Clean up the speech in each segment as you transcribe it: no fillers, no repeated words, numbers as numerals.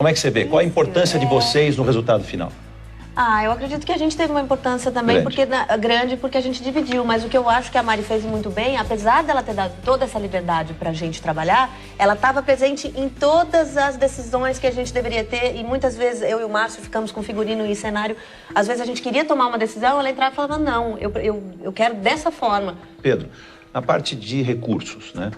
Como é que você vê? Qual a importância de vocês no resultado final? Eu acredito que a gente teve uma importância também grande porque a gente dividiu, mas o que eu acho que a Mari fez muito bem, apesar dela ter dado toda essa liberdade pra gente trabalhar, ela estava presente em todas as decisões que a gente deveria ter e muitas vezes eu e o Márcio ficamos com figurino e cenário, às vezes a gente queria tomar uma decisão, ela entrava e falava, não, eu quero dessa forma. Pedro, na parte de recursos, né?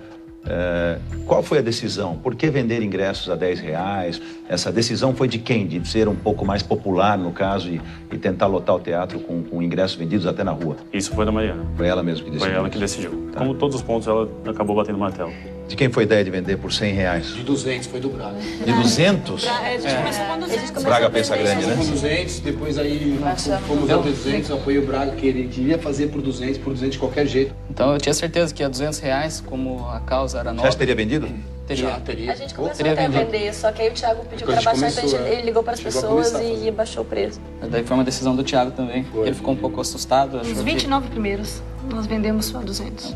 Qual foi a decisão? Por que vender ingressos a R$10? Essa decisão foi de quem? De ser um pouco mais popular, no caso, e tentar lotar o teatro com ingressos vendidos até na rua? Isso foi da Mariana. Foi ela mesmo que decidiu? Foi ela que decidiu. Tá. Como todos os pontos, ela acabou batendo o martelo. De quem foi a ideia de vender por R$100? De 200, foi do Braga. De 200? A gente começou com 200. Braga pensa grande, né? Com 200, depois aí fomos a 200, apoio o Braga, que ele queria fazer por 200 de qualquer jeito. Então eu tinha certeza que ia R$200, como a causa era nova. Você teria vendido? Já teria. A gente começou até a vender, só que aí o Thiago pediu para baixar, então ele ligou para as pessoas e baixou o preço. Daí foi uma decisão do Thiago também. Ele ficou um pouco assustado. Os 29 primeiros, nós vendemos só 200.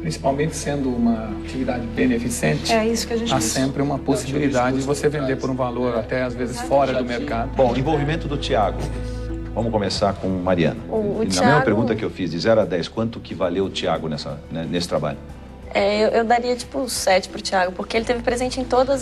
Principalmente sendo uma atividade beneficente, é isso que a gente há sempre uma possibilidade de você vender por um valor até às vezes fora do mercado. Bom, envolvimento do Thiago. Vamos começar com Mariana. O Na Thiago... mesma pergunta que eu fiz, de 0 a 10, quanto que valeu o Thiago nesse trabalho? Eu daria tipo 7 pro Thiago, porque ele teve presente em tudo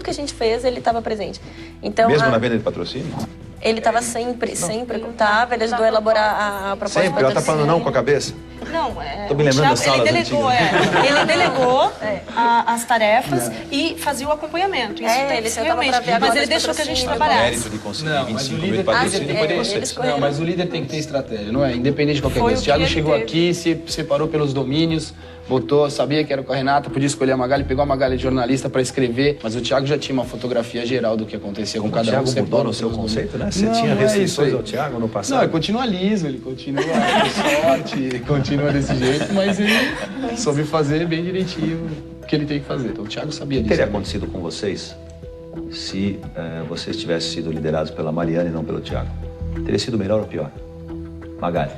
que a gente fez, ele estava presente. Então, mesmo na venda de patrocínio? Ele estava sempre estava, ele ajudou a elaborar a proposta. Sempre? Ela tá falando não com a cabeça? Não, Tô me lembrando da sala ele delegou as tarefas e fazia o acompanhamento. Isso ele sentava pra ver mas ele deixou que a gente trabalhasse. Mérito de conseguir 25 mil de Não, mas o líder tem que ter estratégia, não é? Independente de qualquer coisa. O Thiago chegou aqui, se separou pelos domínios, botou, sabia que era com a Renata, podia escolher a Magali, pegou a Magali de jornalista para escrever, mas o Thiago já tinha uma fotografia geral do que acontecia com cada um. O Thiago mudou no seu conceito, né? Você tinha restrições ao Thiago no passado? Não, ele continua liso, ele continua com sorte, ele continua desse jeito, mas ele soube fazer bem direitinho o que ele tem que fazer. Então o Thiago sabia disso. O que teria acontecido com vocês se vocês tivessem sido liderados pela Mariana e não pelo Thiago? Teria sido melhor ou pior? Magali?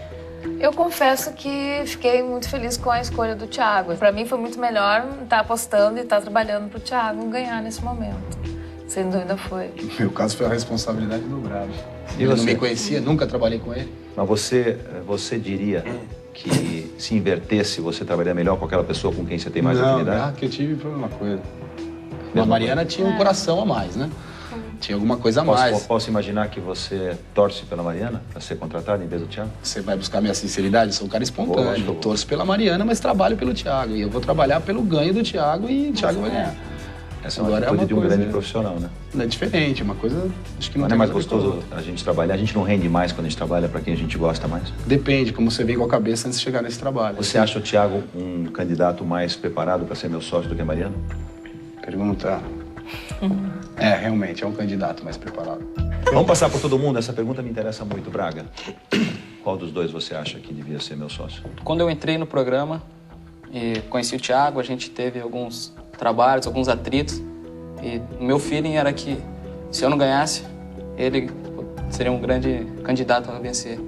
Eu confesso que fiquei muito feliz com a escolha do Thiago. Para mim foi muito melhor estar apostando e estar trabalhando para o Thiago ganhar nesse momento. Sem dúvida foi. No meu caso foi a responsabilidade do Braga. E Ele você? não me conhecia, nunca trabalhei com ele. Mas você diria que se invertesse, você trabalharia melhor com aquela pessoa com quem você tem mais afinidade? Que eu tive foi uma coisa. A Mariana tinha um coração a mais, né? Tinha alguma coisa a mais. Posso imaginar que você torce pela Mariana para ser contratada em vez do Thiago? Você vai buscar minha sinceridade? Eu sou um cara espontâneo. Eu torço pela Mariana, mas trabalho pelo Thiago. E eu vou trabalhar pelo ganho do Thiago e o Thiago vai ganhar. Essa é uma atitude de um grande profissional, né? Não é diferente, uma coisa... Acho que não é mais gostoso a gente trabalhar? A gente não rende mais quando a gente trabalha para quem a gente gosta mais? Depende, como você vem com a cabeça antes de chegar nesse trabalho. Você acha o Thiago um candidato mais preparado para ser meu sócio do que a Mariana? Pergunta... realmente, é um candidato mais preparado. Vamos passar por todo mundo? Essa pergunta me interessa muito, Braga. Qual dos dois você acha que devia ser meu sócio? Quando eu entrei no programa e conheci o Thiago, a gente teve alguns trabalhos, alguns atritos. E o meu feeling era que, se eu não ganhasse, ele seria um grande candidato a vencer.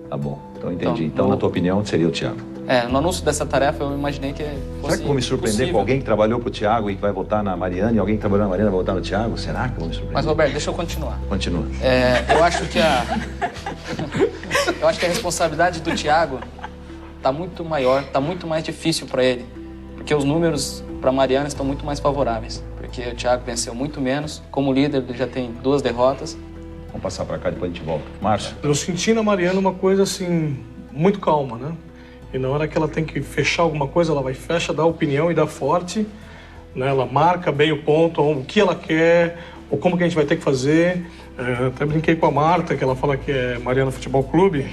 Tá bom, então entendi. Então, na tua opinião, seria o Thiago? No anúncio dessa tarefa, eu imaginei que fosse Será que eu vou me surpreender possível. com alguém que trabalhou pro Thiago e que vai votar na Mariana, e alguém que trabalhou na Mariana vai votar no Thiago? Será que eu vou me surpreender? Mas, Roberto, deixa eu continuar. Continua. Eu acho que a responsabilidade do Thiago tá muito maior, tá muito mais difícil para ele. Porque os números para Mariana estão muito mais favoráveis. Porque o Thiago venceu muito menos. Como líder, ele já tem 2 derrotas. Vamos passar para cá, depois a gente volta. Márcio? Eu senti na Mariana uma coisa assim, muito calma, né? E na hora que ela tem que fechar alguma coisa, ela vai fecha, dá opinião e dá forte, né? Ela marca bem o ponto, o que ela quer, ou como que a gente vai ter que fazer. Até brinquei com a Marta, que ela fala que é Mariana Futebol Clube.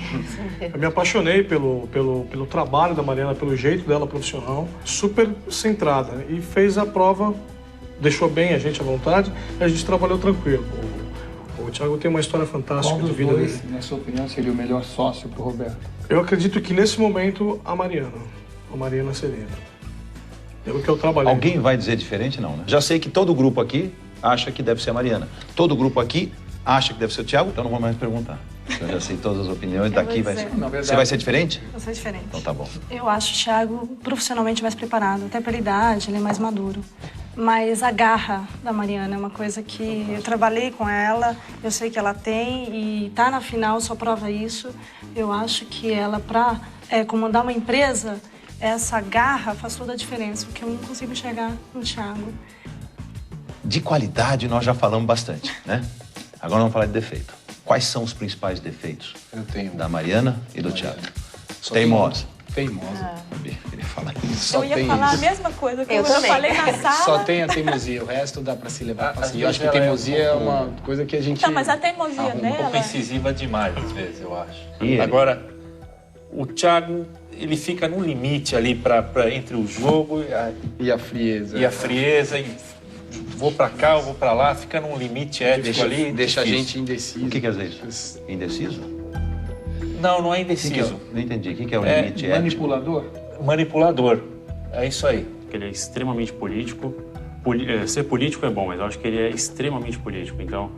Eu me apaixonei pelo trabalho da Mariana, pelo jeito dela profissional, super centrada. E fez a prova, deixou bem a gente à vontade, e a gente trabalhou tranquilo. O Thiago tem uma história fantástica de vida dele. Na sua opinião, seria o melhor sócio para o Roberto? Eu acredito que nesse momento a Mariana seria. Pelo que eu trabalhei. Alguém vai dizer diferente, não, né? Já sei que todo grupo aqui acha que deve ser a Mariana. Todo grupo aqui acha que deve ser o Thiago, então não vou mais perguntar. Eu já sei todas as opiniões, daqui vai ser. Você vai ser diferente? Eu sou diferente. Então tá bom. Eu acho o Thiago profissionalmente mais preparado, até pela idade, ele é mais maduro. Mas a garra da Mariana é uma coisa que eu trabalhei com ela, eu sei que ela tem e tá na final, só prova isso. Eu acho que ela, para comandar uma empresa, essa garra faz toda a diferença, porque eu não consigo enxergar no Thiago. De qualidade nós já falamos bastante, né? Agora vamos falar de defeito. Quais são os principais defeitos da Mariana e do Thiago? Teimosa. Teimosa. Queria falar isso. Eu ia falar a mesma coisa que eu falei na sala. Só tem a teimosia, o resto dá pra se levar fácil. Eu acho que a teimosia é uma coisa que a gente... Não, mas a teimosia dela... Um pouco incisiva demais, às vezes, eu acho. Agora, o Thiago, ele fica no limite ali entre o jogo e a frieza. E a frieza, vou pra cá, eu vou pra lá, fica num limite ético ali. Deixa a gente indeciso. O que quer dizer isso? Indeciso? Não é indeciso. Não entendi. O que é o limite ético? Manipulador? Manipulador. É isso aí. Ele é extremamente político. Ser político é bom, mas eu acho que ele é extremamente político. Então,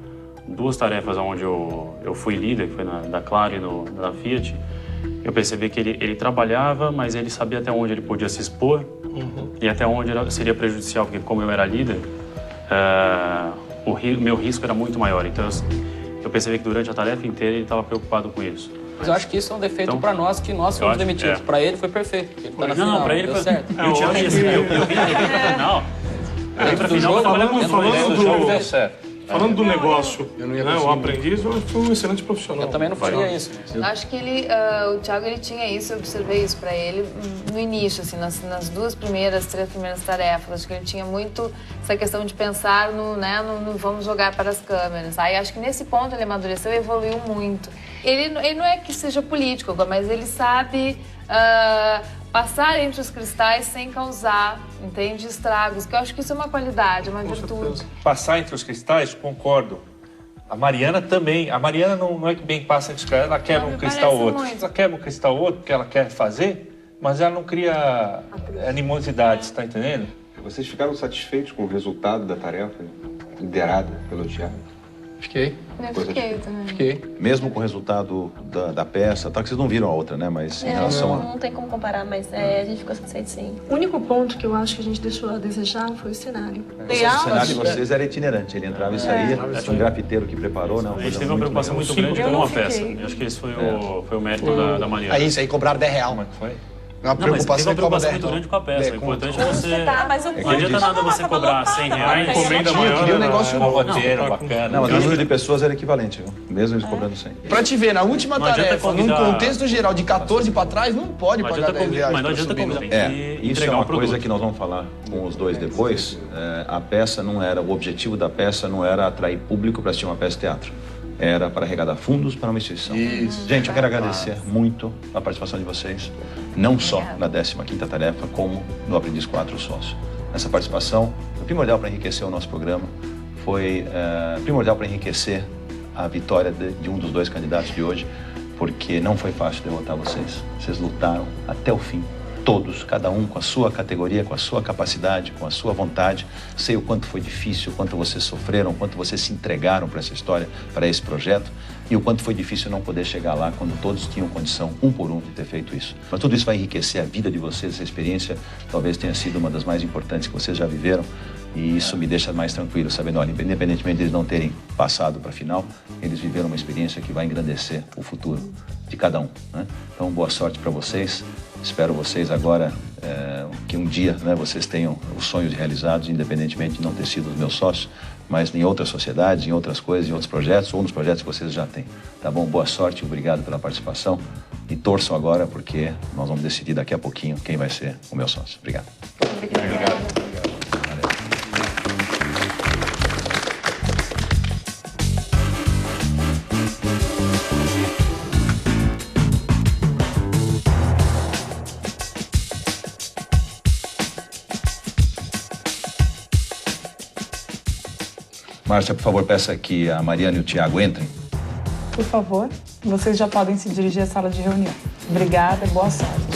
duas tarefas onde eu fui líder, que foi da Claro e da Fiat, eu percebi que ele trabalhava, mas ele sabia até onde ele podia se expor e até onde seria prejudicial, porque como eu era líder, o meu risco era muito maior. Então, eu percebi que durante a tarefa inteira ele estava preocupado com isso. Mas eu acho que isso é um defeito para nós, que nós fomos demitidos. Para ele foi perfeito. Ele tá na final, não, para ele foi certo. Eu tinha eu vi na final. Falando do negócio, o aprendiz foi um excelente profissional. Eu também não faria isso. Acho que o Thiago ele tinha isso, eu observei isso para ele no início, assim, nas três primeiras tarefas. Acho que ele tinha muito essa questão de pensar no vamos jogar para as câmeras. Aí acho que nesse ponto ele amadureceu e evoluiu muito. Ele não é que seja político, mas ele sabe passar entre os cristais sem causar, entende, estragos, que eu acho que isso é uma qualidade, uma virtude. Passar entre os cristais, concordo. A Mariana também. A Mariana não é que bem passa entre os cristais, ela quebra um cristal ou outro. Ela quebra um cristal ou outro porque ela quer fazer, mas ela não cria animosidade, você tá entendendo? Vocês ficaram satisfeitos com o resultado da tarefa liderada pelo Thiago? Fiquei. Eu fiquei também. Fiquei. Mesmo com o resultado da peça, tá que vocês não viram a outra, né? Mas em relação não tem como comparar, mas a gente ficou satisfeito sim. O único ponto que eu acho que a gente deixou a desejar foi o cenário. O cenário de vocês era itinerante, ele entrava e saía, tinha um grafiteiro que preparou, né? A gente teve uma preocupação muito grande com uma peça. Eu acho que esse foi o mérito da Mariana. É isso, aí cobraram R$10. Como é que foi? Uma preocupação muito grande com a peça. O importante é você... Não adianta nada você cobrar R$100. Encomenda maior. Queria um negócio roteiro bacana. Não, mas o número de pessoas era equivalente, viu? Mesmo eles cobrando 100. Pra te ver, na última tarefa, num contexto geral de 14 pra trás, não pode pagar R$10. Mas não adianta convidar. Isso é uma coisa que nós vamos falar com os dois depois. A peça não era... O objetivo da peça não era atrair público para assistir uma peça de teatro. Era para arrecadar fundos para uma instituição. Isso. Gente, eu quero agradecer muito a participação de vocês, não só na 15ª tarefa, como no Aprendiz 4 Sócio. Essa participação foi primordial para enriquecer o nosso programa, foi primordial para enriquecer a vitória de um dos dois candidatos de hoje, porque não foi fácil derrotar vocês. Vocês lutaram até o fim. Todos, cada um com a sua categoria, com a sua capacidade, com a sua vontade. Sei o quanto foi difícil, o quanto vocês sofreram, o quanto vocês se entregaram para essa história, para esse projeto, e o quanto foi difícil não poder chegar lá quando todos tinham condição, um por um, de ter feito isso. Mas tudo isso vai enriquecer a vida de vocês, essa experiência talvez tenha sido uma das mais importantes que vocês já viveram, e isso me deixa mais tranquilo, sabendo, olha, independentemente de eles não terem passado para a final, eles viveram uma experiência que vai engrandecer o futuro de cada um, né? Então, boa sorte para vocês. Espero vocês agora que um dia, né, vocês tenham os sonhos realizados, independentemente de não ter sido os meus sócios, mas em outras sociedades, em outras coisas, em outros projetos, ou nos projetos que vocês já têm. Tá bom? Boa sorte, obrigado pela participação e torçam agora, porque nós vamos decidir daqui a pouquinho quem vai ser o meu sócio. Obrigado. Obrigado. Márcia, por favor, peça que a Mariana e o Thiago entrem. Por favor, vocês já podem se dirigir à sala de reunião. Obrigada e boa sorte.